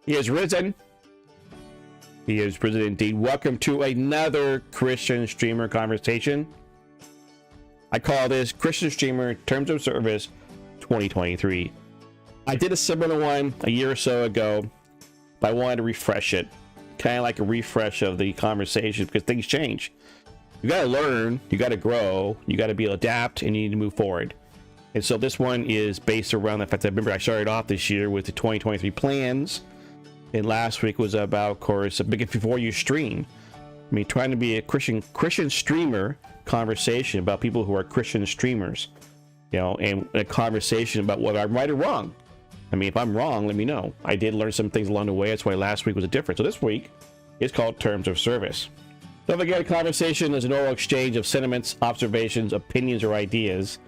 He is risen. He is risen indeed. Welcome to another Christian Streamer conversation. I call this Christian Streamer Terms of Service 2023. I did a similar one a year or so ago, but I wanted to refresh it. Kind of like a refresh of the conversation because things change. You got to learn, you got to grow, you got to be able to adapt, and you need to move forward. And so this one is based around the fact that I remember I started off this year with the 2023 plans. And last week was about, of course, before you stream. I mean, trying to be a Christian streamer conversation about people who are Christian streamers, you know, and a conversation about whether I'm right or wrong. I mean, if I'm wrong, let me know. I did learn some things along the way. That's why last week was a difference. So this week is called Terms of Service. Don't forget, a conversation is an oral exchange of sentiments, observations, opinions, or ideas,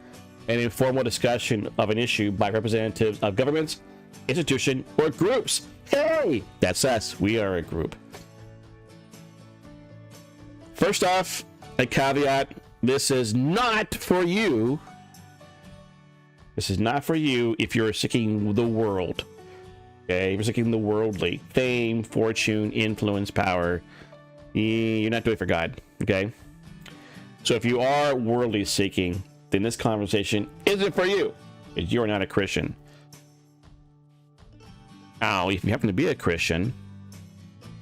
an informal discussion of an issue by representatives of governments, institutions, or groups. Hey, that's us. We are a group. First off, a caveat. This is not for you. This is not for you if you're seeking the world. Okay, if you're seeking the worldly fame, fortune, influence, power, you're not doing it for God. Okay, so if you are worldly seeking, then this conversation isn't for you, because you're not a Christian. Now, if you happen to be a Christian,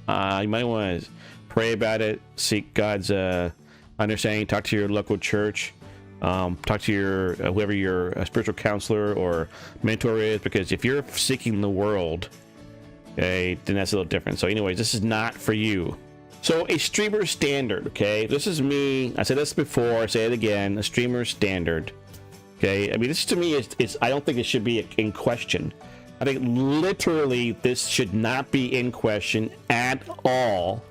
you might want to pray about it, seek God's understanding, talk to your local church, talk to your whoever your spiritual counselor or mentor is, because if you're seeking the world, okay, then that's a little different. So anyways, this is not for you. So a streamer standard, okay, this is me. I said this before, I say it again, a streamer standard. Okay, I mean, this to me is I don't think it should be in question. I think literally this should not be in question at all.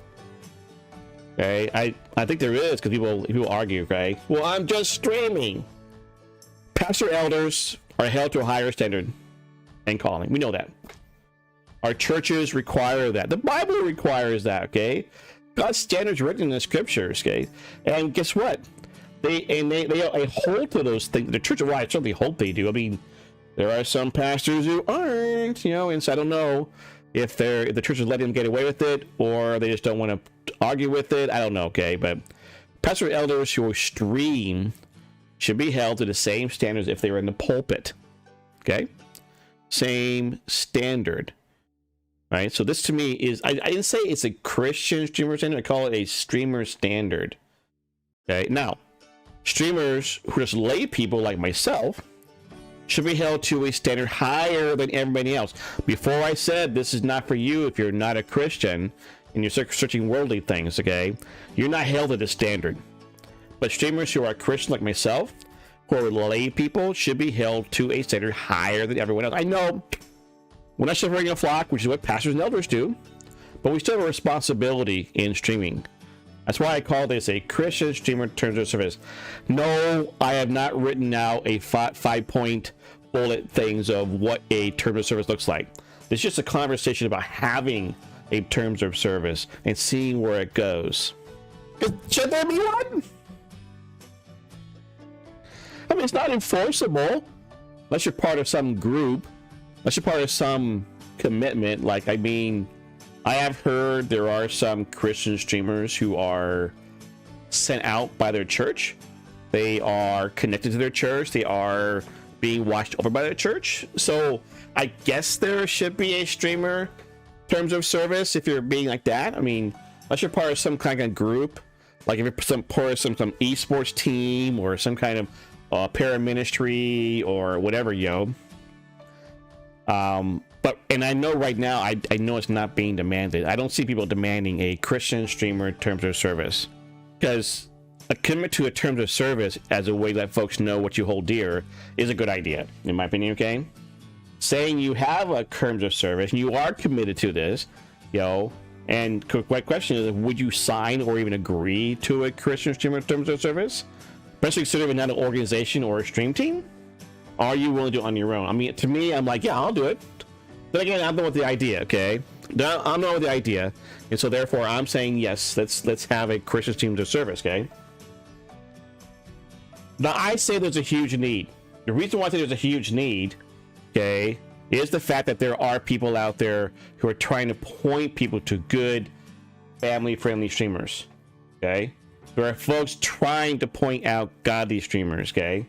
Okay, I think there is, because people argue, okay, well, I'm just streaming. Pastor elders are held to a higher standard and calling. We know that. Our churches require that. The Bible requires that, okay? God's standards written in the scriptures, okay? And guess what? They hold to those things. The church, well, I certainly hope they do. I mean, there are some pastors who aren't, you know, and so I don't know if the church is letting them get away with it, or they just don't want to argue with it. I don't know, okay? But pastor elders who stream should be held to the same standards if they were in the pulpit, okay? Same standard, right? So this to me is, I didn't say it's a Christian streamer standard. I call it a streamer standard, okay? Now, streamers who are just lay people like myself should be held to a standard higher than everybody else. Before I said this is not for you if you're not a Christian and you're searching worldly things, okay? You're not held to this standard. But streamers who are Christian like myself, who are lay people, should be held to a standard higher than everyone else. I know we're not shepherding a flock, which is what pastors and elders do, but we still have a responsibility in streaming. That's why I call this a Christian Streamer Terms of Service. No, I have not written out a five-point bullet things of what a terms of service looks like. It's just a conversation about having a terms of service and seeing where it goes. Should there be one? I mean, it's not enforceable unless you're part of some group, unless you're part of some commitment. Like, I mean, I have heard there are some Christian streamers who are sent out by their church. They are connected to their church. They are being watched over by their church. So I guess there should be a streamer terms of service if you're being like that. I mean, unless you're part of some kind of group, like if you're part of some esports team or some kind of paraministry or whatever, yo. But I know right now, I know it's not being demanded. I don't see people demanding a Christian streamer terms of service, because a commitment to a terms of service as a way to let folks know what you hold dear is a good idea, in my opinion, okay? Saying you have a terms of service and you are committed to this, you know, and my question is, would you sign or even agree to a Christian streamer terms of service? Especially considering not an organization or a stream team? Are you willing to do it on your own? I mean, to me, I'm like, yeah, I'll do it. But again, I'm not with the idea, okay? I'm not with the idea, and so therefore I'm saying yes. Let's have a Christian terms of service, okay? Now I say there's a huge need. The reason why I say there's a huge need, okay, is the fact that there are people out there who are trying to point people to good family-friendly streamers. Okay, there are folks trying to point out godly streamers. Okay,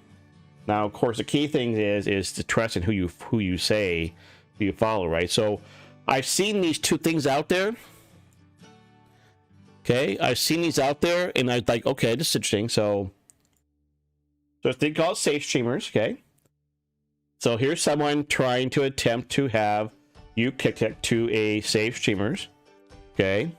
now of course the key thing is to trust in who you say you follow, right? So I've seen these two things out there. Okay, I've seen these out there, and I'm like, okay, this is interesting. So there's a thing called safe streamers. Okay, so here's someone trying to attempt to have you kick to a safe streamers. Okay.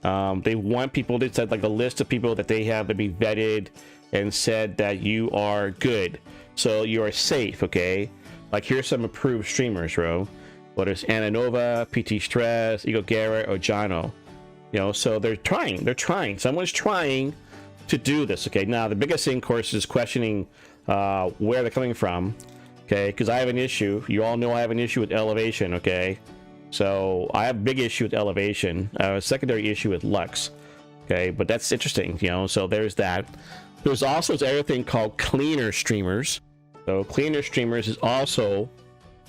They want people to set like a list of people that they have to be vetted and said that you are good, so you are safe. Okay, like here's some approved streamers, bro. Well, there's Ananova, PT Stress, Eagle Garrett, or Jono. You know, so they're trying. Someone's trying to do this. Okay, now the biggest thing, of course, is questioning where they're coming from. Okay, because I have an issue. You all know I have an issue with elevation. Okay. So I have a big issue with elevation, a secondary issue with Lux. Okay, but that's interesting, you know. So there's that. There's also this other thing called cleaner streamers. So cleaner streamers is also,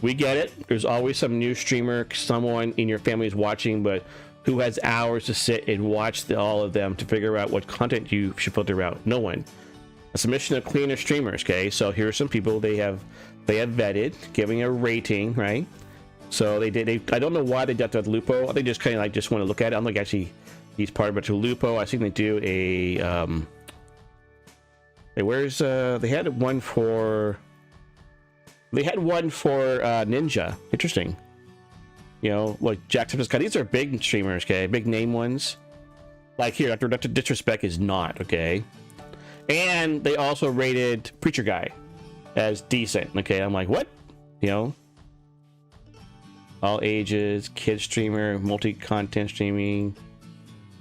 we get it. There's always some new streamer, someone in your family is watching, but who has hours to sit and watch all of them to figure out what content you should filter out? No one. A submission of cleaner streamers. Okay, so here's some people they have vetted, giving a rating, right? So they I don't know why they did that with Lupo. I think just kind of like just want to look at it. I'm like, actually, he's part of it to Lupo. I think they do a they had one for Ninja. Interesting. You know, like Jacksepticeye. These are big streamers, okay, big name ones. Like here, Dr. Disrespect is not, okay. And they also rated Preacher Guy as decent. Okay, I'm like, what? You know. All ages, kid streamer, multi-content streaming,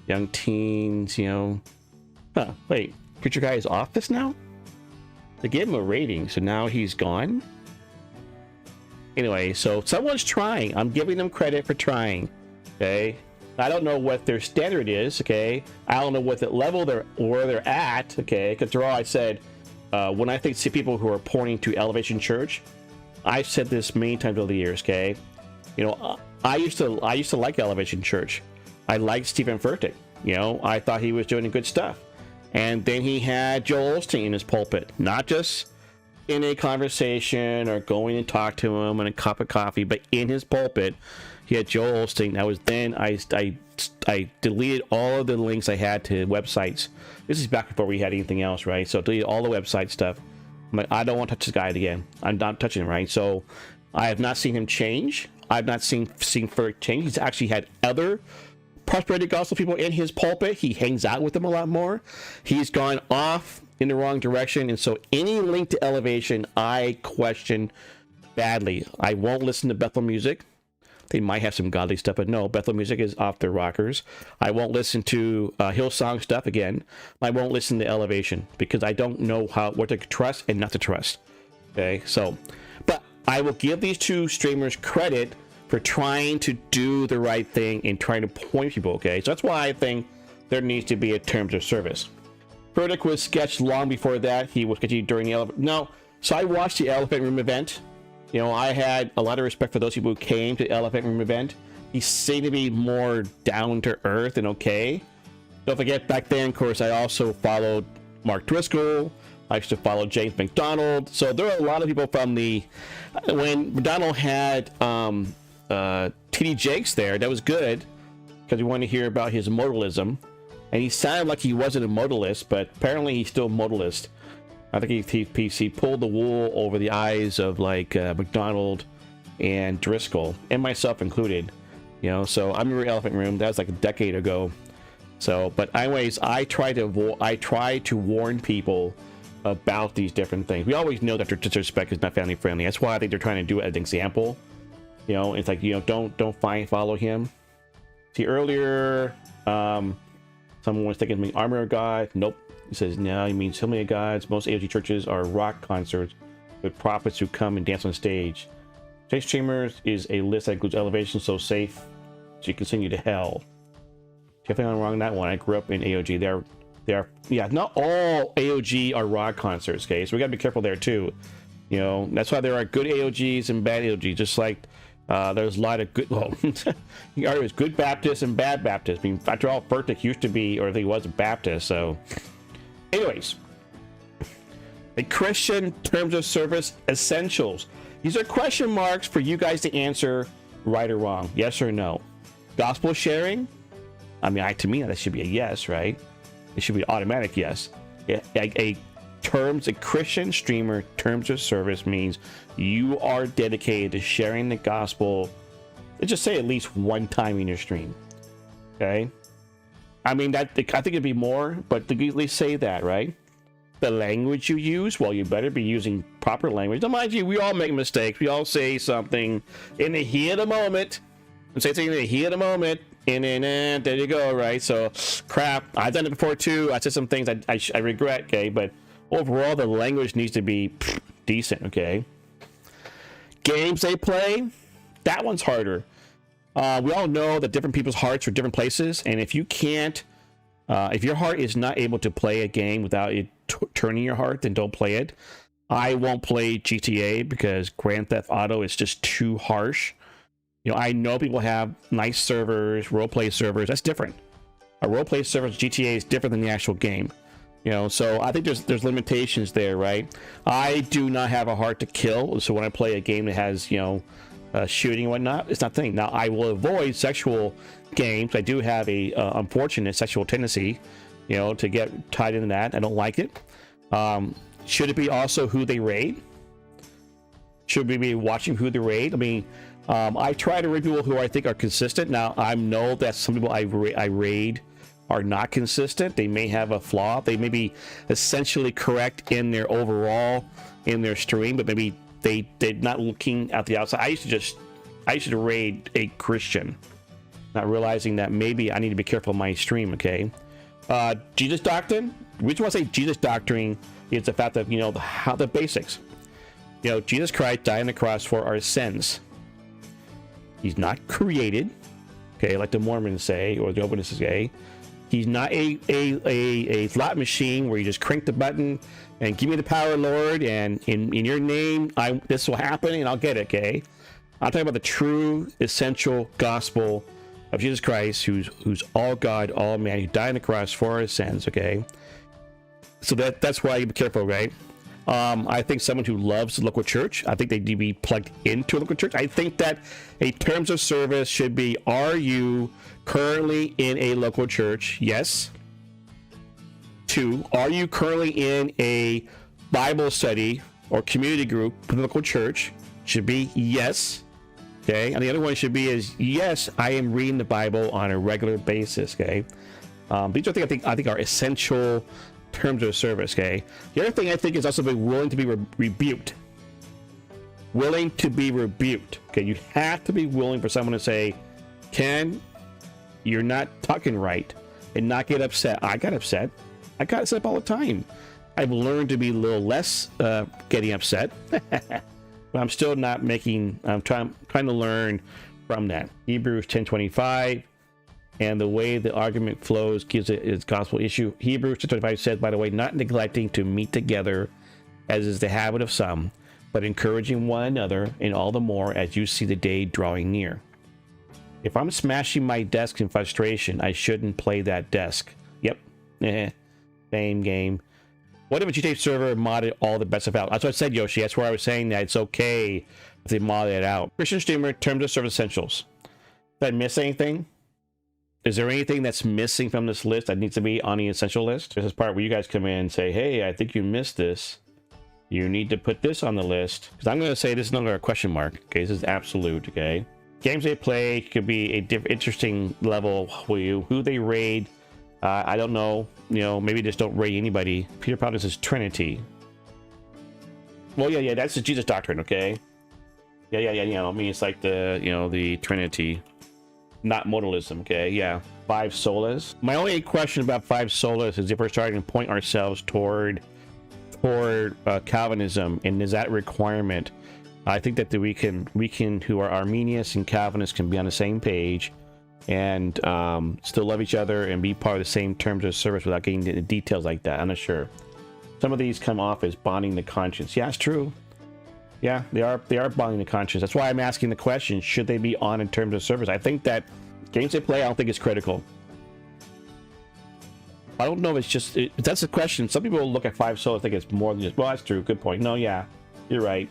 young teens, you know. Huh, wait, Preacher Guy is off this now? They gave him a rating, so now he's gone? Anyway, so someone's trying. I'm giving them credit for trying, okay? I don't know what their standard is, okay? I don't know what the level where they're at, okay? Because they're all, I said, when I see people who are pointing to Elevation Church, I've said this many times over the years, okay? You know, I used to like Elevation Church. I liked Stephen Furtick. You know, I thought he was doing good stuff. And then he had Joel Osteen in his pulpit, not just in a conversation or going and talk to him and a cup of coffee, but in his pulpit, he had Joel Osteen. That was then I deleted all of the links I had to websites. This is back before we had anything else, right? So I deleted all the website stuff. I'm like, I don't want to touch this guy again. I'm not touching him, right? So I have not seen him change. I've not seen Furtick change. He's actually had other prosperity gospel people in his pulpit. He hangs out with them a lot more. He's gone off in the wrong direction, and so any link to Elevation I question badly. I won't listen to Bethel music. They might have some godly stuff, but no, Bethel music is off their rockers. I won't listen to Hillsong stuff again. I won't listen to Elevation because I don't know what to trust and not to trust. Okay, so, but I will give these two streamers credit for trying to do the right thing and trying to point people, okay? So that's why I think there needs to be a terms of service. Furtick was sketched long before that. He was sketchy during the so I watched the Elephant Room event. You know, I had a lot of respect for those people who came to the Elephant Room event. He seemed to be more down to earth and okay. Don't forget, back then, of course, I also followed Mark Driscoll. I used to follow James McDonald. So there are a lot of people from when McDonald had TD Jakes there, that was good because we wanted to hear about his modalism, and he sounded like he wasn't a modalist, but apparently he's still a modalist. I think he pulled the wool over the eyes of like McDonald and Driscoll, and myself included. You know, so I remember Elephant Room. That was like a decade ago. So, but anyways, I try to warn people about these different things. We always know that their disrespect is not family friendly. That's why I think they're trying to do it as an example. You know, it's like, you know, don't follow him. See, earlier, someone was thinking me Armor of God. Nope. He says, no, he means Hillman of Gods. Most AOG churches are rock concerts with prophets who come and dance on stage. Safe streamers is a list that includes Elevation, so safe, so you continue to hell. Definitely not wrong on that one. I grew up in AOG. They are, yeah, not all AOG are rock concerts, okay? So we gotta be careful there too. You know, that's why there are good AOGs and bad AOGs, just like there's a lot of good, well, you argue it's good Baptists and bad Baptists. I mean, after all, Furtick used to be, or if he was a Baptist, so. Anyways, the Christian terms of service essentials. These are question marks for you guys to answer right or wrong, yes or no. Gospel sharing, I mean, to me, that should be a yes, right? It should be automatic yes. A Christian streamer terms of service means you are dedicated to sharing the gospel. Let's just say at least one time in your stream. Okay. I mean, I think it'd be more, but at least say that, right? The language you use, well, you better be using proper language. Now, mind you, we all make mistakes. We all say something in the heat of the moment, and say something in the heat of the moment, and then there you go, right? So, crap. I've done it before too. I said some things I regret, okay? But overall, the language needs to be decent, okay? Games they play, that one's harder. We all know that different people's hearts are different places, and if you can't, if your heart is not able to play a game without it turning your heart, then don't play it. I won't play GTA because Grand Theft Auto is just too harsh. You know, I know people have nice servers, roleplay servers. That's different. A roleplay server GTA is different than the actual game. You know, so I think there's limitations there, right? I do not have a heart to kill, so when I play a game that has, you know, shooting and whatnot, it's not the thing. Now, I will avoid sexual games. I do have a unfortunate sexual tendency, you know, to get tied into that. I don't like it. Should it be also who they raid? Should we be watching who they raid? I mean, I try to raid people who I think are consistent. Now, I know that some people I raid are not consistent. They may have a flaw. They may be essentially correct in their overall, in their stream, but maybe they're not looking at the outside. I used to raid a Christian, not realizing that maybe I need to be careful of my stream, okay? Jesus doctrine. The reason why I say Jesus doctrine is the fact that, you know, how the basics. You know, Jesus Christ died on the cross for our sins. He's not created, okay, like the Mormons say, or the Openers say. He's not a slot machine where you just crank the button and give me the power, Lord, and in your name, this will happen and I'll get it, okay? I'm talking about the true, essential gospel of Jesus Christ, who's all God, all man, who died on the cross for our sins, okay? So that's why you be careful, right? I think someone who loves the local church, I think they need to be plugged into a local church. I think that a terms of service should be, are you currently in a local church? Yes. 2, are you currently in a Bible study or community group with a local church? Should be yes. Okay. And the other one should be is yes, I am reading the Bible on a regular basis. Okay. These are things I think are essential terms of service. Okay. The other thing I think is also be willing to be rebuked. Willing to be rebuked. Okay. You have to be willing for someone to say, Ken, you're not talking right, and not get upset. I got upset. I got upset all the time. I've learned to be a little less getting upset, but I'm still not making. I'm trying to learn from that. Hebrews 10:25, and the way the argument flows gives it its gospel issue. Hebrews 10:25 says, by the way, not neglecting to meet together, as is the habit of some, but encouraging one another, and all the more as you see the day drawing near. If I'm smashing my desk in frustration, I shouldn't play that desk. Yep. Same game. What if a GTA server modded all the best of out? That's what I said, Yoshi. That's where I was saying that it's okay if they mod it out. Christian Streamer terms of service essentials. Did I miss anything? Is there anything that's missing from this list that needs to be on the essential list? This is part where you guys come in and say, hey, I think you missed this. You need to put this on the list. Because I'm going to say this is not a question mark. Okay, this is absolute, okay? Games they play could be a interesting level for you. Who they raid, I don't know. You know, maybe just don't raid anybody. Peter Potter says Trinity. Well, yeah, that's the Jesus doctrine, okay? Yeah. You know, I mean, it's like the, you know, the Trinity, not modalism, okay? Yeah. 5 solas. My only question about 5 solas is if we're starting to point ourselves toward Calvinism, and is that a requirement? I think that we can who are Arminians and Calvinists can be on the same page and still love each other and be part of the same terms of service without getting into details like that. I'm not sure. Some of these come off as bonding the conscience. Yeah, it's true. Yeah, they are boggling the conscience. That's why I'm asking the question, should they be on in terms of service? I think that games they play, I don't think it's critical. I don't know if it's just, that's the question. Some people will look at 5 solas, think it's more than just, well, that's true, good point. No, yeah, you're right,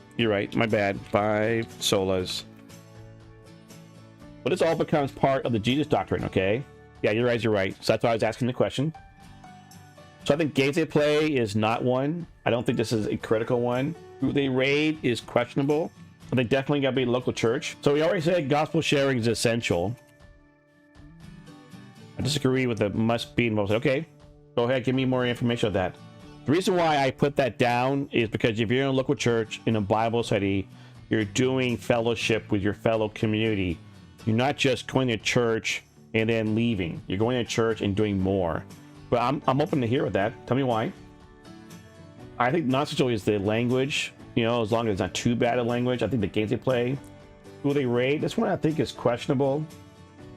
my bad. 5 solas. But this all becomes part of the Jesus doctrine, okay? Yeah, you're right. So that's why I was asking the question. So I think games they play is not one. I don't think this is a critical one. Who they raid is questionable. But they definitely got to be a local church. So we already said gospel sharing is essential. I disagree with the must be involved. Okay, go ahead, give me more information on that. The reason why I put that down is because if you're in a local church, in a Bible study, you're doing fellowship with your fellow community. You're not just going to church and then leaving. You're going to church and doing more. But I'm open to hear with that. Tell me why. I think not necessarily is the language, you know, as long as it's not too bad a language. I think the games they play, who they raid, this one I think is questionable.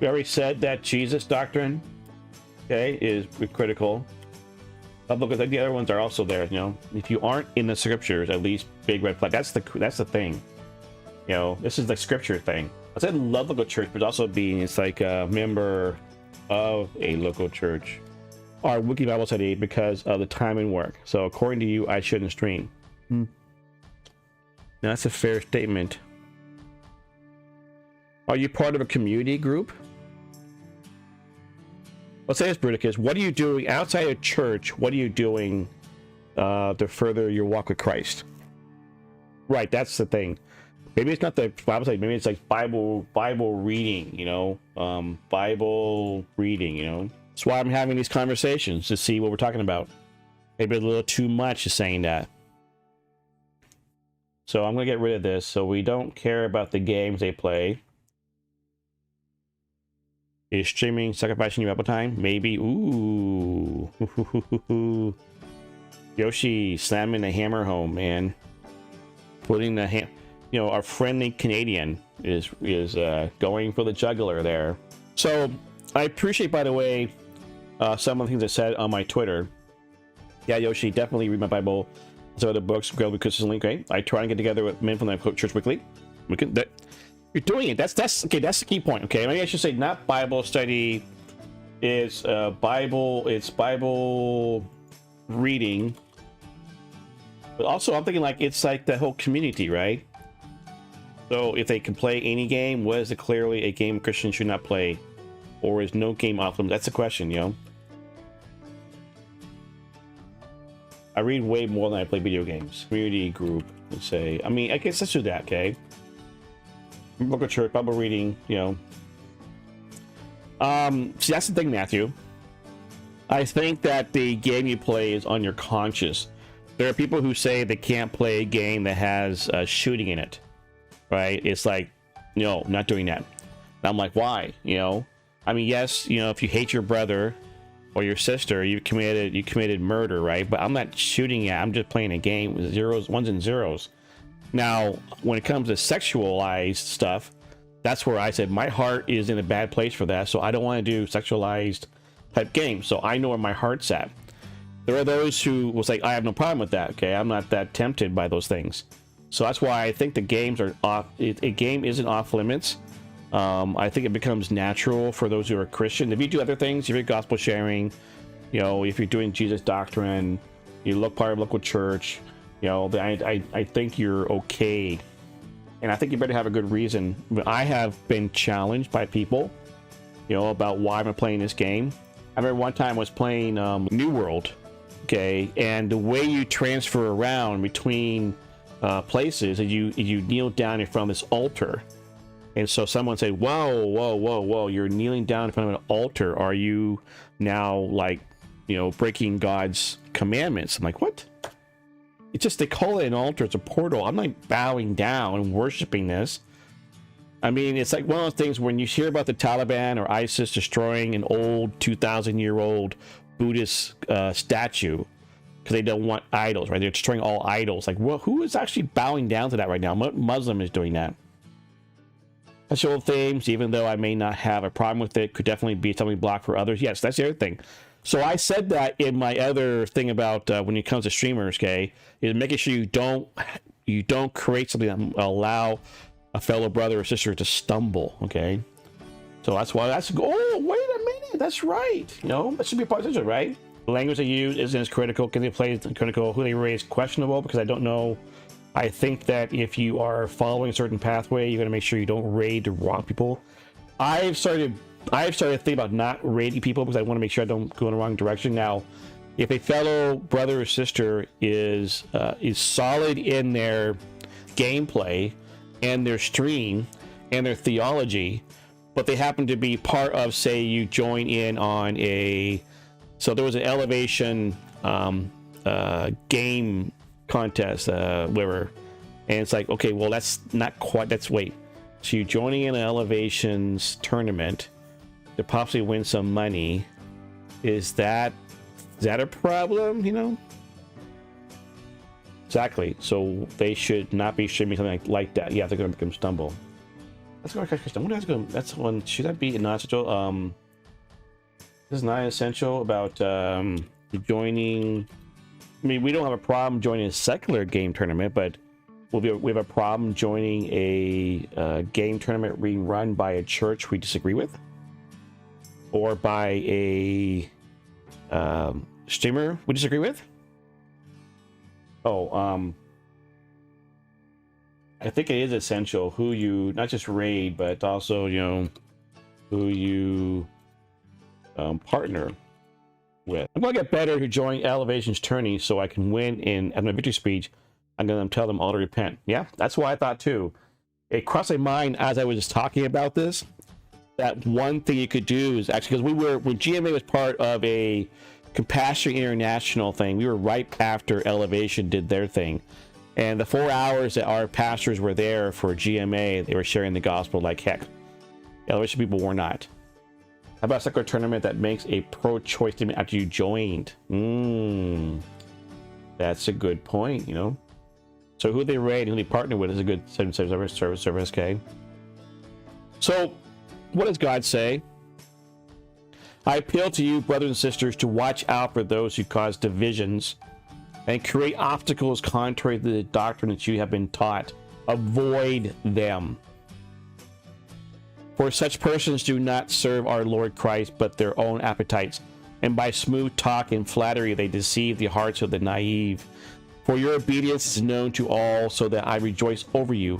We already said that Jesus doctrine, okay, is critical. Because the other ones are also there, you know. If you aren't in the scriptures, at least big red flag. That's the thing. You know, this is the scripture thing. I said love local church, but also being it's like a member of a local church. Our wiki Bible study because of the time and work. So according to you, I shouldn't stream. Now, that's a fair statement. Are you part of a community group? Let's say this, Bruticus. What are you doing outside of church? What are you doing to further your walk with Christ? Right, that's the thing. Maybe it's not the Bible study. Maybe it's like Bible reading. You know, Bible reading. You know. That's why I'm having these conversations to see what we're talking about. Maybe a little too much is saying that. So I'm going to get rid of this so we don't care about the games they play. Is streaming sacrificing your Apple time? Maybe. Ooh. Yoshi slamming the hammer home, man. Putting the you know, our friendly Canadian is going for the jugular there. So I appreciate, by the way, some of the things I said on my Twitter. Yeah, Yoshi, definitely read my Bible. Some other books, go consistently. Okay, I try and get together with men from the Church Weekly. We can. You're doing it. That's okay. That's the key point. Okay, maybe I should say not Bible study. It's Bible. It's Bible reading. But also, I'm thinking like it's like the whole community, right? So if they can play any game, what is it clearly a game Christians should not play, or is no game off limits? That's the question, you know. I read way more than I play video games. Community group, let's say. I mean, I guess let's do that, okay? Book of church, Bible reading, you know. See, that's the thing, Matthew. I think that the game you play is on your conscience. There are people who say they can't play a game that has shooting in it, right? It's like, no, not doing that. And I'm like, why? You know, I mean, yes, you know, if you hate your brother or your sister, you committed murder, right? But I'm not shooting at. I'm just playing a game with zeros, ones and zeros. Now, when it comes to sexualized stuff, that's where I said my heart is in a bad place for that. So I don't want to do sexualized type games. So I know where my heart's at. There are those who will say, I have no problem with that. Okay, I'm not that tempted by those things. So that's why I think the games are off. A game isn't off limits. I think it becomes natural for those who are Christian. If you do other things, if you're gospel sharing, you know, if you're doing Jesus doctrine, you look part of local church, you know, I think you're okay. And I think you better have a good reason. I have been challenged by people, you know, about why I'm playing this game. I remember one time I was playing New World, okay, and the way you transfer around between places is you kneel down in front of this altar. And so someone said, whoa, you're kneeling down in front of an altar. Are you now, like, you know, breaking God's commandments? I'm like, what? It's just, they call it an altar. It's a portal. I'm like bowing down and worshiping this. I mean, it's like one of those things when you hear about the Taliban or ISIS destroying an old 2,000-year-old Buddhist statue because they don't want idols, right? They're destroying all idols. Like, well, who is actually bowing down to that right now? What Muslim is doing that? Sexual themes, even though I may not have a problem with it, could definitely be something blocked for others. Yes, that's the other thing. So I said that in my other thing about when it comes to streamers, okay, is making sure you don't you don't create something that will allow a fellow brother or sister to stumble. Okay, so that's why that's. Oh, wait a minute, that's right. You know, that should be a part of it, right? The language they use isn't as critical. Can they play critical? Who they raise questionable, because I don't know. I think that if you are following a certain pathway, you got to make sure you don't raid the wrong people. I've started to think about not raiding people because I want to make sure I don't go in the wrong direction. Now, if a fellow brother or sister is solid in their gameplay and their stream and their theology, but they happen to be part of, say, you join in on so there was an elevation game contest, whatever, and it's like, okay, well, that's not quite. Wait, so you're joining in an elevations tournament to possibly win some money. Is that a problem? You know, exactly. So they should not be streaming something like that. Yeah, they're going to make them stumble. Let's go, Christian. That's one. Should that be non-essential? This is not essential about joining. I mean, we don't have a problem joining a secular game tournament, but we have a problem joining a game tournament being run by a church we disagree with, or by a streamer we disagree with. I think it is essential who you not just raid, but also, you know, who you partner with. I'm gonna get better to join Elevation's tourney so I can win in at my victory speech. I'm gonna tell them all to repent. Yeah, that's what I thought too. It crossed my mind as I was just talking about this, that one thing you could do is actually, because when GMA was part of a Compassion International thing, we were right after Elevation did their thing, and the 4 hours that our pastors were there for GMA, they were sharing the gospel like heck. Elevation people were not. How about a secular tournament that makes a pro-choice statement after you joined? That's a good point, you know. So who they raid, who they partner with is a good service, okay? So what does God say? I appeal to you, brothers and sisters, to watch out for those who cause divisions and create obstacles contrary to the doctrine that you have been taught. Avoid them. For such persons do not serve our Lord Christ, but their own appetites. And by smooth talk and flattery, they deceive the hearts of the naive. For your obedience is known to all, so that I rejoice over you.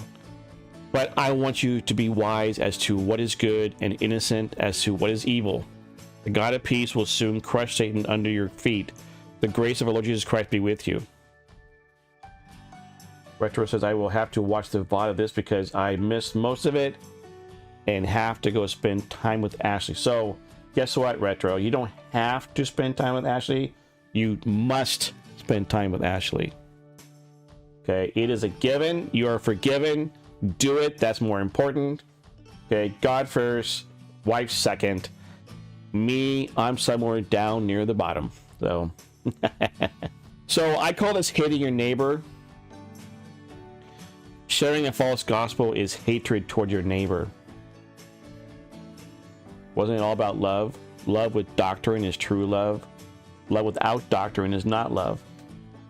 But I want you to be wise as to what is good and innocent as to what is evil. The God of peace will soon crush Satan under your feet. The grace of our Lord Jesus Christ be with you. Retro says, I will have to watch the VOD of this because I missed most of it and have to go spend time with Ashley. So guess what, Retro? You don't have to spend time with Ashley. You must spend time with Ashley. Okay, it is a given. You are forgiven. Do it. That's more important. Okay, God first, wife second. Me, I'm somewhere down near the bottom. So so I call this hating your neighbor. Sharing a false gospel is hatred toward your neighbor. Wasn't it all about love? Love with doctrine is true love. Love without doctrine is not love.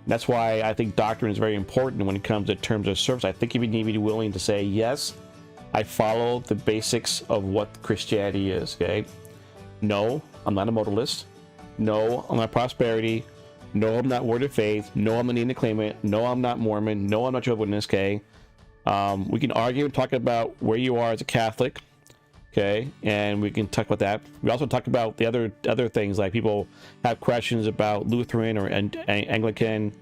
That's why I think doctrine is very important when it comes to terms of service. I think you need to be willing to say, yes, I follow the basics of what Christianity is, okay? No, I'm not a modalist. No, I'm not prosperity. No, I'm not word of faith. No, I'm not needing to claim it. No, I'm not Mormon. No, I'm not Jehovah's Witness, okay? We can argue and talk about where you are as a Catholic, okay? And we can talk about that. We also talk about the other things, like people have questions about Lutheran or Anglican,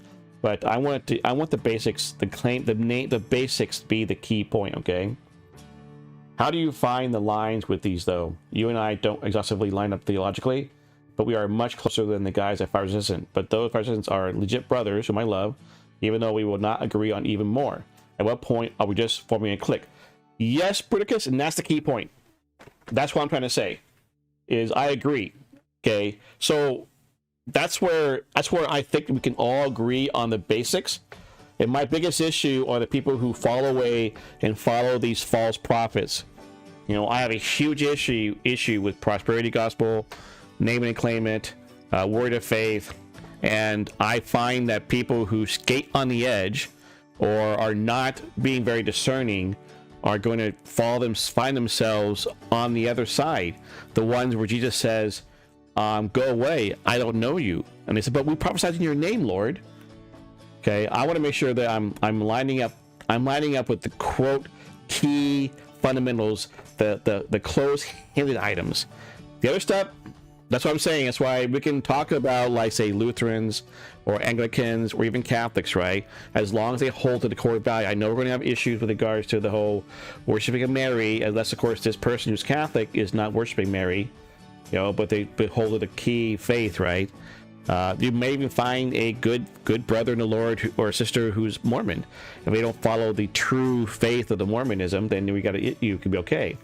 but I want the basics, the basics to be the key point, okay? How do you find the lines with these, though? You and I don't exhaustively line up theologically, but we are much closer than the guys at Fire Resistant. But those Fire Resistants are legit brothers whom I love, even though we will not agree on even more. At what point are we just forming a clique? Yes, Bruticus, and that's the key point. That's what I'm trying to say, is I agree, okay? So that's where I think we can all agree on the basics. And my biggest issue are the people who fall away and follow these false prophets. You know, I have a huge issue with prosperity gospel, name it and claim it, word of faith, and I find that people who skate on the edge or are not being very discerning are going to find themselves on the other side, the ones where Jesus says, go away, I don't know you. And they said, but we prophesied in your name, Lord. Okay, I want to make sure that I'm lining up with the quote key fundamentals, the close-handed items. The other stuff, that's what I'm saying. That's why we can talk about, like, say, Lutherans or Anglicans or even Catholics, right? As long as they hold to the core value. I know we're going to have issues with regards to the whole worshiping of Mary, unless, of course, this person who's Catholic is not worshiping Mary, but they hold to the key faith, right? You may even find a good brother in the Lord or sister who's Mormon. If they don't follow the true faith of the Mormonism, then you can be okay.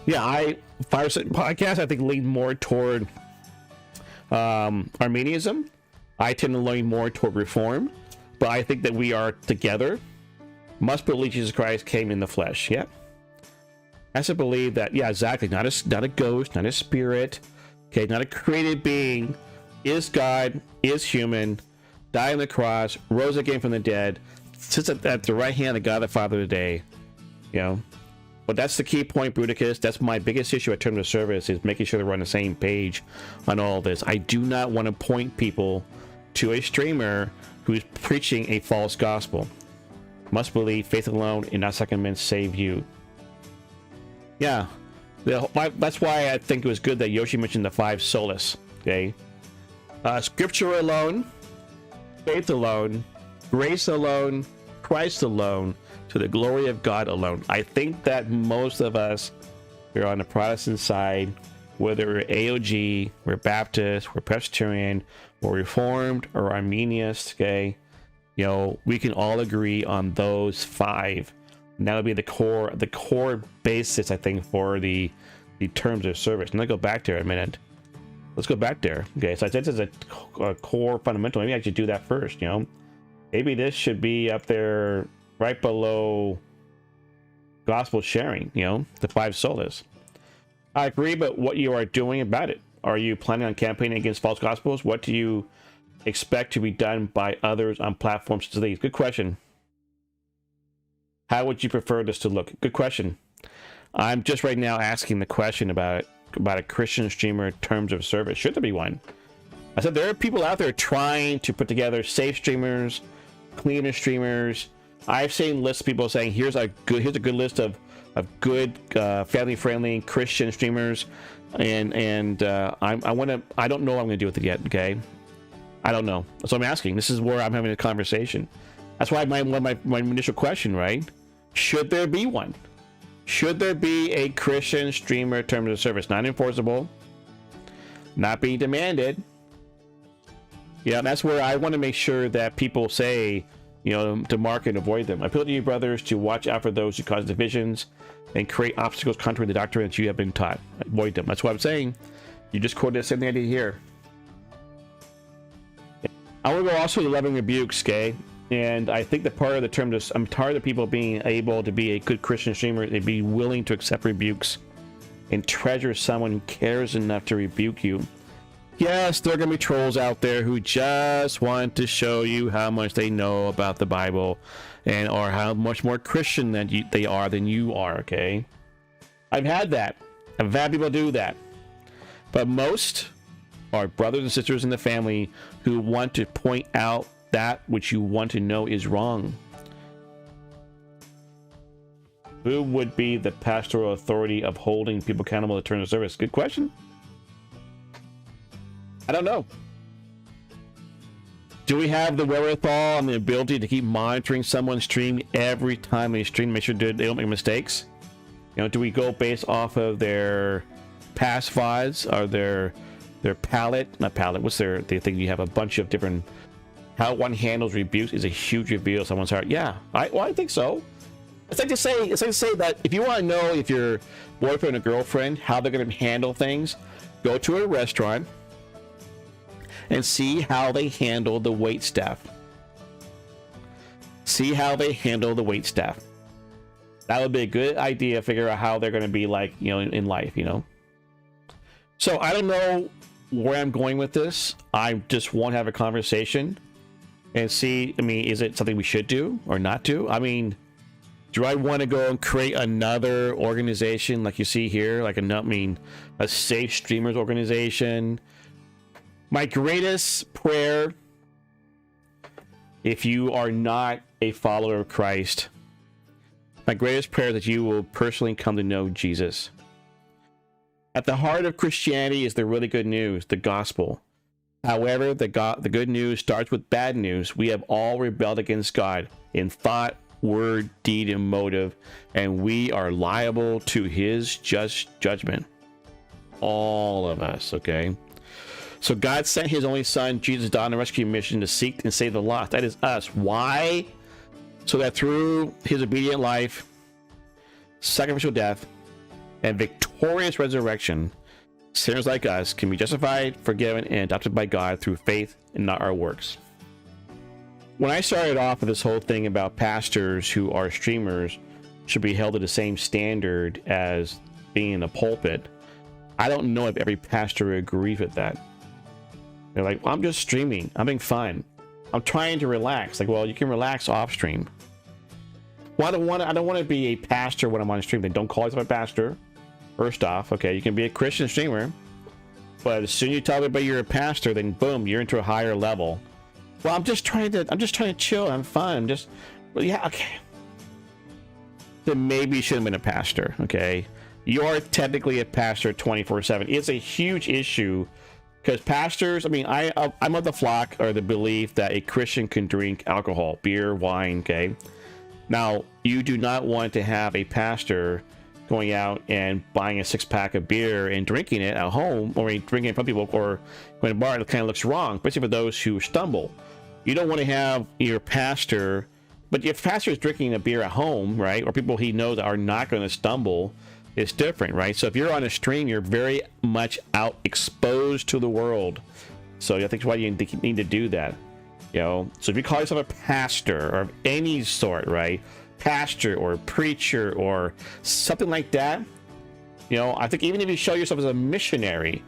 Yeah, Fireside Podcast, I think, lean more toward Arminianism. I tend to lean more toward Reform, but I think that we are together. Must believe Jesus Christ came in the flesh. Yeah, I to believe that. Yeah, exactly. Not a ghost, not a spirit. Okay, not a created being. Is God, is human, died on the cross, rose again from the dead, sits at the right hand of God the Father today. But that's the key point, Bruticus. That's my biggest issue at terms of service, is making sure that we're on the same page on all this. I do not want to point people to a streamer who's preaching a false gospel. Must believe faith alone and not second men save you. Yeah, that's why I think it was good that Yoshi mentioned the 5 solas. Okay, scripture alone, faith alone, grace alone, Christ alone, to the glory of God alone. I think that most of us, we're on the Protestant side, whether we're AOG, we're Baptist, we're Presbyterian, we're Reformed, or Arminianist, okay? We can all agree on those 5. And that would be the core basis, I think, for the terms of service. And let's go back there a minute. Let's go back there. Okay, so I said this is a core fundamental. Maybe I should do that first, Maybe this should be up there right below gospel sharing, the 5 solas. I agree, but what you are doing about it? Are you planning on campaigning against false gospels? What do you expect to be done by others on platforms such as these? Good question. How would you prefer this to look? Good question. I'm just right now asking the question about a Christian streamer terms of service. Should there be one? I said there are people out there trying to put together safe streamers, cleaner streamers. I've seen lists of people saying here's a good list of good family friendly Christian streamers, and I don't know what I'm going to do with it yet. Okay, I don't know. So I'm asking. This is where I'm having a conversation. That's why my initial question, right? Should there be one? Should there be a Christian streamer terms of service, not enforceable, not being demanded? Yeah, that's where I want to make sure that people say, to mark and avoid them. I appeal to you, brothers, to watch out for those who cause divisions and create obstacles contrary to the doctrine that you have been taught. Avoid them. That's what I'm saying. You just quoted the same thing I did here. I want to go also to 11 rebukes, okay? And I think that part of the term is I'm tired of people being able to be a good Christian streamer and be willing to accept rebukes and treasure someone who cares enough to rebuke you. Yes, there are going to be trolls out there who just want to show you how much they know about the Bible or how much more Christian they are than you are, okay? I've had that. I've had people do that. But most are brothers and sisters in the family who want to point out that which you want to know is wrong. Who would be the pastoral authority of holding people accountable to terms of service? Good question. I don't know. Do we have the wherewithal and the ability to keep monitoring someone's stream every time they stream, make sure they don't make mistakes? Do we go based off of their past VODs or their not palette? What's they think you have a bunch of different. How one handles rebukes is a huge reveal of someone's heart. Yeah, I think so. It's like to say that if you want to know if your boyfriend or girlfriend how they're going to handle things, go to a restaurant and see how they handle the wait staff. See how they handle the wait staff. That would be a good idea to figure out how they're going to be like, in life, So I don't know where I'm going with this. I just want to have a conversation. and see, I mean, is it something we should do or not do? I mean, do I want to go and create another organization like you see here, like a safe streamers organization? My greatest prayer, if you are not a follower of Christ, my greatest prayer is that you will personally come to know Jesus. At the heart of Christianity is the really good news, the gospel. However, the good news starts with bad news. We have all rebelled against God in thought, word, deed, and motive, and we are liable to his just judgment. All of us, okay? So God sent his only son, Jesus, died on a rescue mission to seek and save the lost. That is us. Why? So that through his obedient life, sacrificial death, and victorious resurrection, sinners like us can be justified, forgiven, and adopted by God through faith and not our works. When I started off with this whole thing about pastors who are streamers should be held to the same standard as being in the pulpit, I don't know if every pastor agrees with that. They're like, well, I'm just streaming. I'm having fun. I'm trying to relax. Like, well, you can relax off stream. Well, I don't want to be a pastor when I'm on stream. Then don't call yourself a pastor. First off, okay, you can be a Christian streamer, but as soon as you tell everybody you're a pastor, then boom, you're into a higher level. Well, I'm just trying to chill. I'm fun. Well, yeah, okay. Then maybe you shouldn't have been a pastor. Okay, you're technically a pastor 24/7. It's a huge issue because pastors. I mean, I'm of the flock or the belief that a Christian can drink alcohol, beer, wine. Okay, now you do not want to have a pastor going out and buying a 6-pack of beer and drinking it at home, or drinking it from people, or going to a bar. It kind of looks wrong, especially for those who stumble. You don't want to have your pastor, but if pastor is drinking a beer at home, right, or people he knows are not going to stumble, it's different, right? So if you're on a stream, you're very much out exposed to the world. So I think that's why you need to do that, you know. So if you call yourself a pastor or of any sort, right, pastor or preacher or something like that, you know, I think even if you show yourself as a missionary,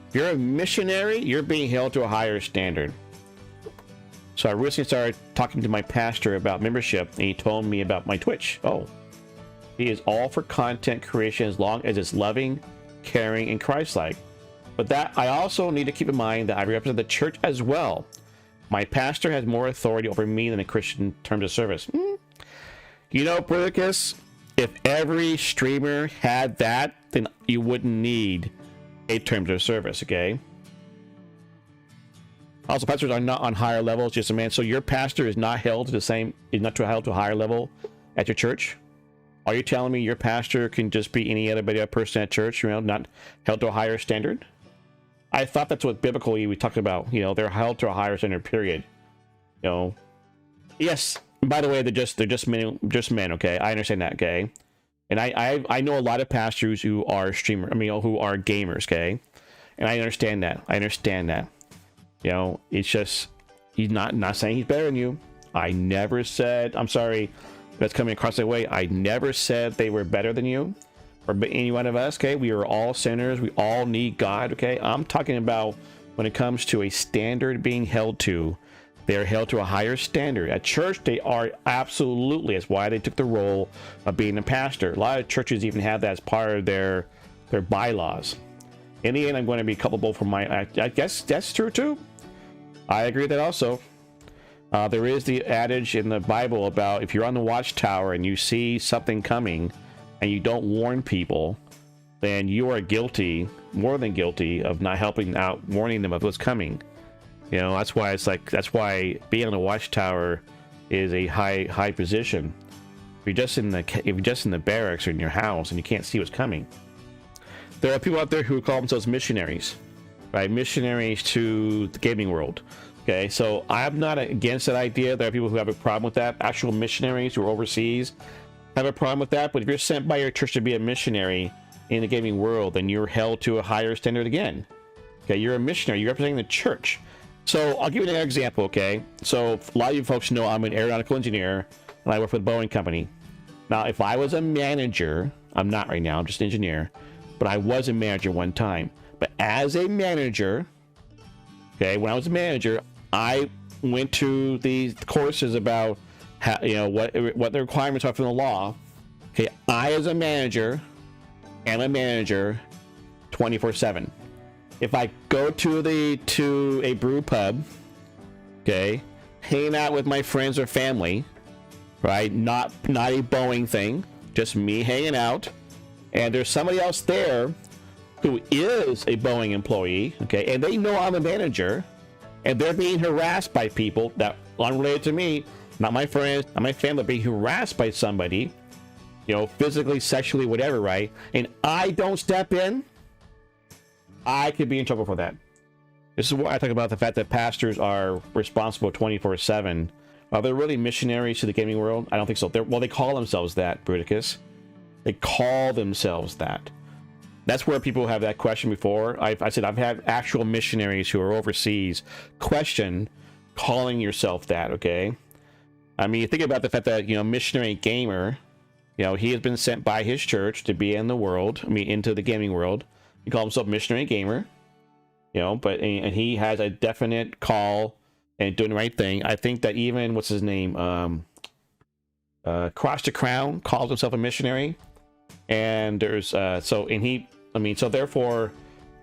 if you're a missionary, you're being held to a higher standard. So I recently started talking to my pastor about membership, and he told me about my Twitch. Oh, he is all for content creation as long as it's loving, caring, and Christ-like. But that I also need to keep in mind that I represent the church as well. My pastor has more authority over me than a Christian terms of service. You know, Politicus, if every streamer had that, then you wouldn't need a terms of service, okay? Also, pastors are not on higher levels, just a man. So your pastor is not held to the same, is not held to a higher level at your church? Are you telling me your pastor can just be any other person at church, you know, not held to a higher standard? I thought that's what biblically we talked about. You know, they're held to a higher standard, period. You know, yes. By the way, they're just men, okay? I understand that, okay? And I know a lot of pastors who are who are gamers, okay? And I understand that. You know, it's just he's not saying he's better than you. I never said, I'm sorry, that's coming across that way. I never said they were better than you or any one of us, okay? We are all sinners. We all need God, okay? I'm talking about when it comes to a standard being held to. They are held to a higher standard. At church, they are absolutely. That's why they took the role of being a pastor. A lot of churches even have that as part of their bylaws. In the end, I'm going to be culpable for I guess that's true too. I agree with that also. There is the adage in the Bible about if you're on the watchtower and you see something coming and you don't warn people, then you are guilty, more than guilty, of not helping out, warning them of what's coming. You know, that's why being on the watchtower is a high position. If you're just in the barracks or in your house and you can't see what's coming, there are people out there who call themselves missionaries, right? Missionaries to the gaming world. Okay, so I'm not against that idea. There are people who have a problem with that. Actual missionaries who are overseas have a problem with that. But if you're sent by your church to be a missionary in the gaming world, then you're held to a higher standard again. Okay, you're a missionary. You're representing the church. So I'll give you an example, okay? So a lot of you folks know I'm an aeronautical engineer, and I work for the Boeing company. Now, if I was a manager, I'm not right now, I'm just an engineer, but I was a manager one time. But as a manager, okay, when I was a manager, I went to the courses about how, what the requirements are from the law. Okay, I as a manager am a manager 24/7. If I go to a brew pub, okay, hanging out with my friends or family, right? Not a Boeing thing, just me hanging out, and there's somebody else there who is a Boeing employee, okay, and they know I'm a manager, and they're being harassed by people that unrelated to me, not my friends, not my family, being harassed by somebody, physically, sexually, whatever, right? And I don't step in, I could be in trouble for that. This is what I talk about, the fact that pastors are responsible 24/7. Are they really missionaries to the gaming world? I don't think so. They call themselves that, Bruticus. They call themselves that. That's where people have that question before. I said I've had actual missionaries who are overseas question calling yourself that, okay? I mean, think about the fact that, missionary gamer, he has been sent by his church to be in the world, into the gaming world. He calls himself missionary gamer, and he has a definite call and doing the right thing. I think that even, what's his name? Cross the Crown calls himself a missionary. And there's, so therefore,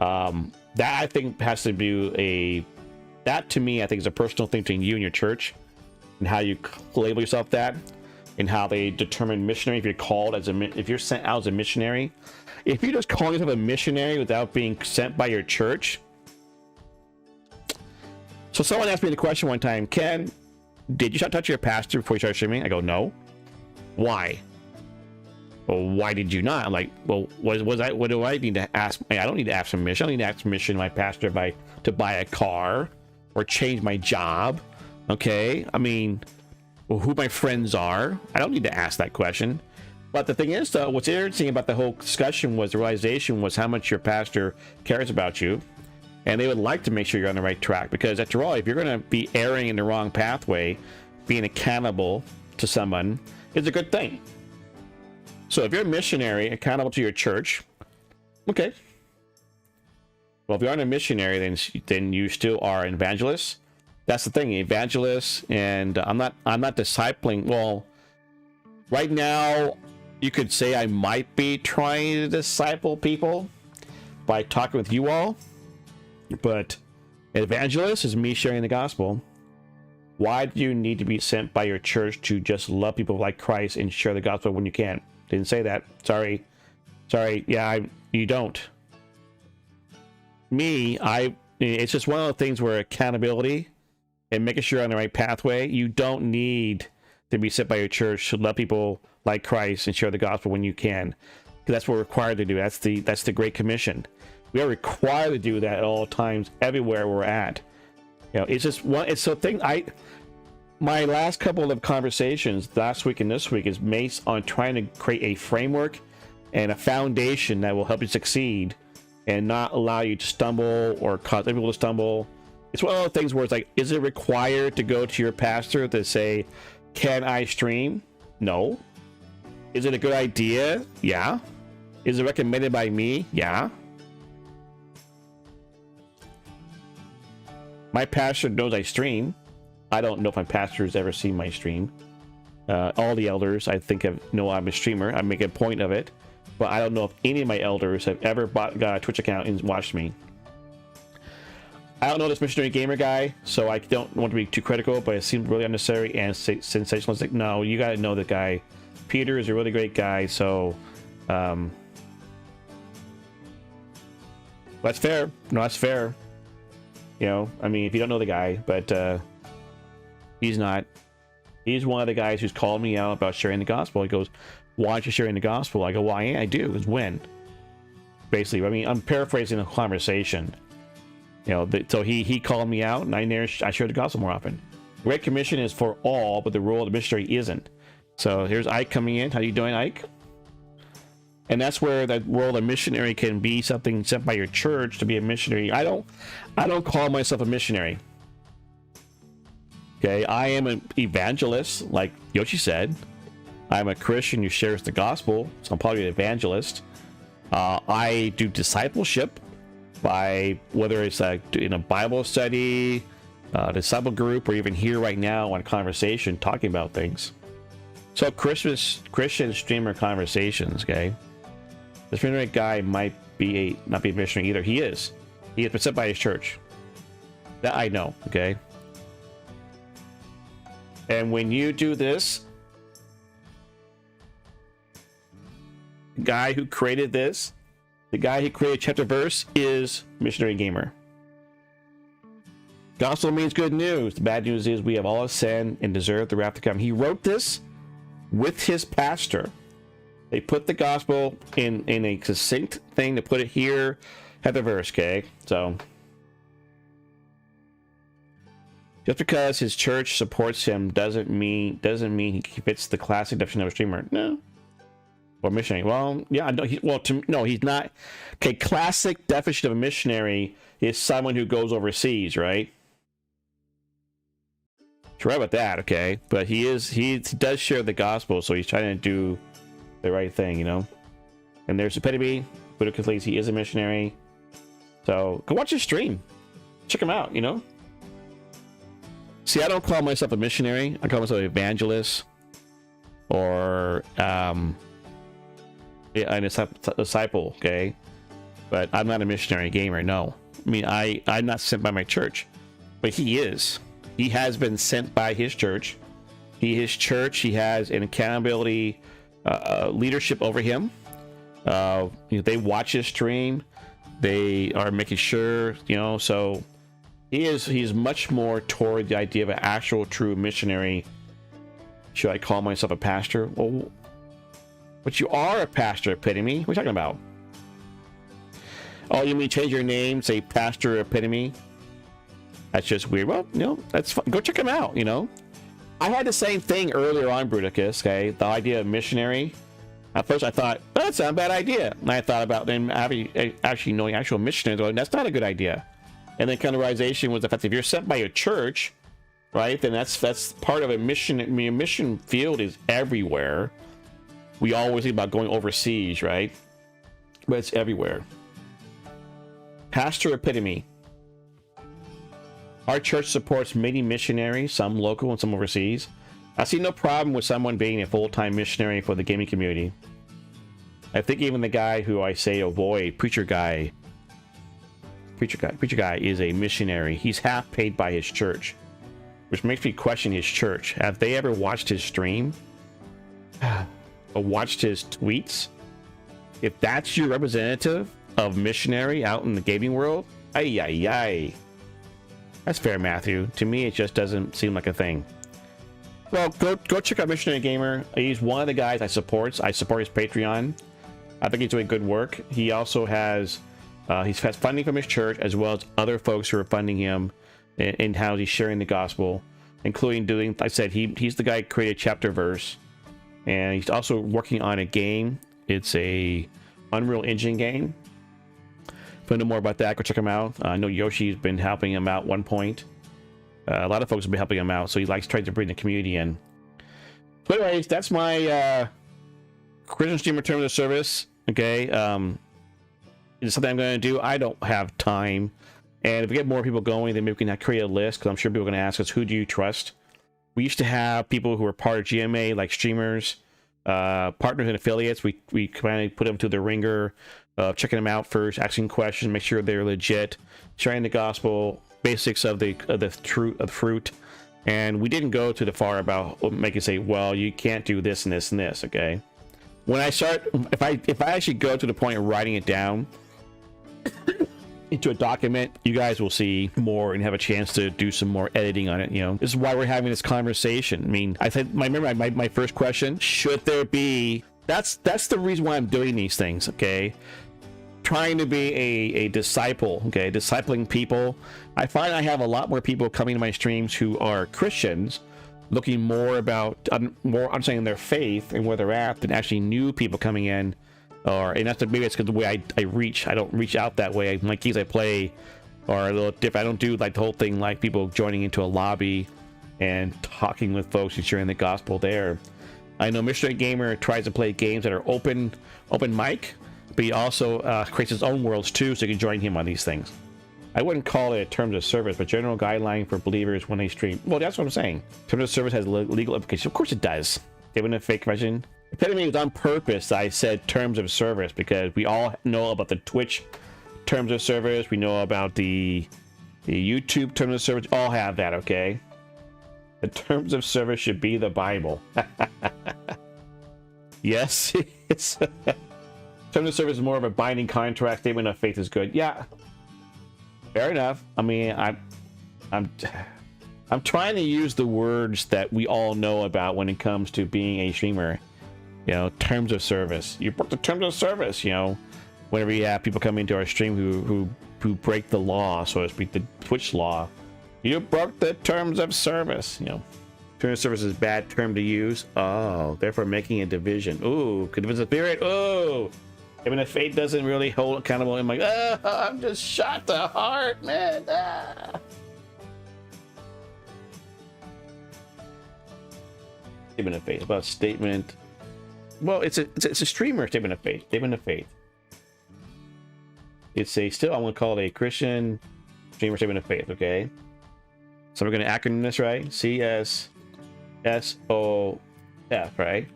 that I think has to be that to me, I think is a personal thing between you and your church and how you label yourself that and how they determine missionary. If you're called if you're sent out as a missionary, if you're just calling yourself a missionary without being sent by your church. So someone asked me the question one time, Ken, did you touch your pastor before you started streaming? I go, no. Why? Well, why did you not? I'm like, well, what do I need to ask? I don't need to ask permission. I don't need to ask permission to my pastor to buy a car or change my job. Okay. I mean, who my friends are. I don't need to ask that question. But the thing is, though, what's interesting about the whole discussion was the realization was how much your pastor cares about you. And they would like to make sure you're on the right track. Because after all, if you're going to be erring in the wrong pathway, being accountable to someone is a good thing. So if you're a missionary accountable to your church, okay. Well, if you aren't a missionary, then you still are an evangelist. That's the thing, evangelist, and I'm not discipling. Well, right now, you could say I might be trying to disciple people by talking with you all, but an evangelist is me sharing the gospel. Why do you need to be sent by your church to just love people like Christ and share the gospel when you can't? Didn't say that. Sorry. Yeah, you don't. It's just one of the things where accountability and making sure you're on the right pathway, you don't need to be sent by your church to love people like Christ and share the gospel when you can. Because that's what we're required to do. That's the Great Commission. We are required to do that at all times, everywhere we're at. It's just my last couple of conversations last week and this week is based on trying to create a framework and a foundation that will help you succeed and not allow you to stumble or cause people to stumble. It's one of those things where it's like, is it required to go to your pastor to say, can I stream? No. Is it a good idea? Yeah. Is it recommended by me? Yeah. My pastor knows I stream. I don't know if my pastor has ever seen my stream. All the elders, I think, know I'm a streamer. I make a point of it. But I don't know if any of my elders have ever got a Twitch account and watched me. I don't know this missionary gamer guy, so I don't want to be too critical, but it seemed really unnecessary and sensationalistic. No, you got to know the guy. Peter is a really great guy, so that's fair. No, that's fair. I mean, if you don't know the guy, but he's not. He's one of the guys who's called me out about sharing the gospel. He goes, why aren't you sharing the gospel? I go, well, I do. It's when. Basically, I mean, I'm paraphrasing the conversation. So he called me out, and I share the gospel more often. Great Commission is for all, but the role of the missionary isn't. So here's Ike coming in. How you doing, Ike? And that's where the role of missionary can be something sent by your church to be a missionary. I don't call myself a missionary. Okay, I am an evangelist, like Yoshi said. I'm a Christian who shares the gospel, so I'm probably an evangelist. I do discipleship by whether it's in a Bible study, disciple group, or even here right now on conversation talking about things. So Christian Streamer Conversations, okay? This missionary guy might be not be a missionary either. He is been sent by his church. That I know, okay? And when you do this, the guy who created this, the guy who created chapter verse, is Missionary Gamer. Gospel means good news. The bad news is we have all sin and deserve the wrath to come. He wrote this with his pastor. They put the gospel in a succinct thing to put it here at the verse, okay? So just because his church supports him doesn't mean he fits the classic definition of a streamer. No. Or missionary. Well, yeah, no, he's not. Okay, classic definition of a missionary is someone who goes overseas, right? You're right about that, okay? But he does share the gospel, so he's trying to do the right thing, you know? And there's epitome, Buddha he is a missionary. So go watch his stream. Check him out, you know? See, I don't call myself a missionary. I call myself an evangelist or a disciple, okay? But I'm not a missionary gamer, no. I mean, I'm not sent by my church, but he is. He has been sent by his church. His church, he has an accountability leadership over him. They watch his stream. They are making sure, you know, so he's much more toward the idea of an actual true missionary. Should I call myself a pastor? Well, but you are a pastor, epitome. What are you talking about? Oh, you mean change your name, say pastor epitome? That's just weird. Well, you know, that's fun. Go check him out, you know. I had the same thing earlier on, Bruticus, okay? The idea of missionary. At first I thought, oh, that's not a bad idea. And I thought about then actually knowing actual missionaries, going, that's not a good idea. And then kind of realization was the fact that if you're sent by a church, right, then that's part of a mission. I mean, a mission field is everywhere. We always think about going overseas, right? But it's everywhere. Pastor epitome. Our church supports many missionaries, some local and some overseas. I see no problem with someone being a full-time missionary for the gaming community. I think even the guy who I say avoid, preacher guy is a missionary. He's half paid by his church, which makes me question his church. Have they ever watched his stream? Or watched his tweets? If that's your representative of missionary out in the gaming world, ay. That's fair, Matthew. To me, it just doesn't seem like a thing. Well, go check out Missionary Gamer. He's one of the guys I support. I support his Patreon. I think he's doing good work. He also has he's had funding from his church, as well as other folks who are funding him in how he's sharing the gospel, including doing, like I said, he's the guy who created chapter verse, and he's also working on a game. It's a Unreal Engine game. If you know more about that, go check him out. I know Yoshi's been helping him out at one point. A lot of folks have been helping him out, so he likes trying to bring the community in. So anyways, that's my Christian Streamer terms of service. Okay, it's something I'm going to do. I don't have time, and if we get more people going, then maybe we can create a list, because I'm sure people are going to ask us, who do you trust? We used to have people who were part of GMA, like streamers, partners and affiliates. We kind of put them to the ringer, checking them out first, asking questions, make sure they're legit, sharing the gospel, basics of the fruit, and we didn't go to the far about making say, well, you can't do this and this and this. Okay, when I start, if I actually go to the point of writing it down into a document, you guys will see more and have a chance to do some more editing on it. You know, this is why we're having this conversation. I mean, I said, remember my first question, should there be, that's the reason why I'm doing these things. Okay, trying to be a disciple, okay, discipling people. I find I have a lot more people coming to my streams who are Christians, looking more about more understanding their faith and where they're at, than actually new people coming in. And that's maybe it's because the way I reach, I don't reach out that way. My keys I play are a little different. I don't do like the whole thing like people joining into a lobby and talking with folks and sharing the gospel there. I know Missionary Gamer tries to play games that are open mic, but he also creates his own worlds too, so you can join him on these things. I wouldn't call it terms of service, but general guideline for believers when they stream. Well, that's what I'm saying. Terms of service has legal implications. Of course it does. Given a fake version. Epitome was on purpose. I said terms of service because we all know about the Twitch terms of service. We know about the YouTube terms of service. All have that, okay? The terms of service should be the Bible. Yes, it's terms of service is more of a binding contract. Statement of faith is good. Yeah, fair enough. I mean, I'm trying to use the words that we all know about when it comes to being a streamer. You know, terms of service. You broke the terms of service. You know, whenever you have people come into our stream who break the law, so to speak, the Twitch law, you broke the terms of service. You know, terms of service is a bad term to use. Oh, therefore making a division. Ooh, could it be a spirit? Ooh, even if fate doesn't really hold accountable, I'm like, I'm just shot to heart, man. Statement of faith. About statement. Well, it's a streamer statement of faith. Statement of faith. It's a still. I'm gonna call it a Christian streamer statement of faith. Okay. So we're gonna acronym this, right? CSSOF, right?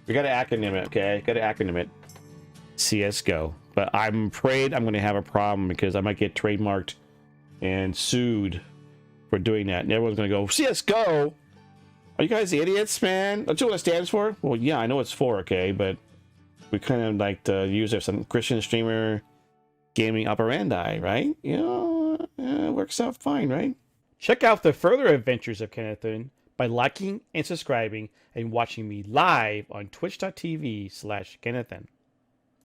We gotta acronym it. Okay. Gotta acronym it. CSGO. But I'm afraid I'm gonna have a problem because I might get trademarked and sued for doing that. And everyone's gonna go CSGO. Are you guys idiots, man? Don't you know what it stands for? Well, yeah, I know it's for, okay, but we kind of like to use it some Christian streamer gaming operandi, right? You know, it works out fine, right? Check out the further adventures of Kennethoughts by liking and subscribing and watching me live on twitch.tv/Kennethoughts.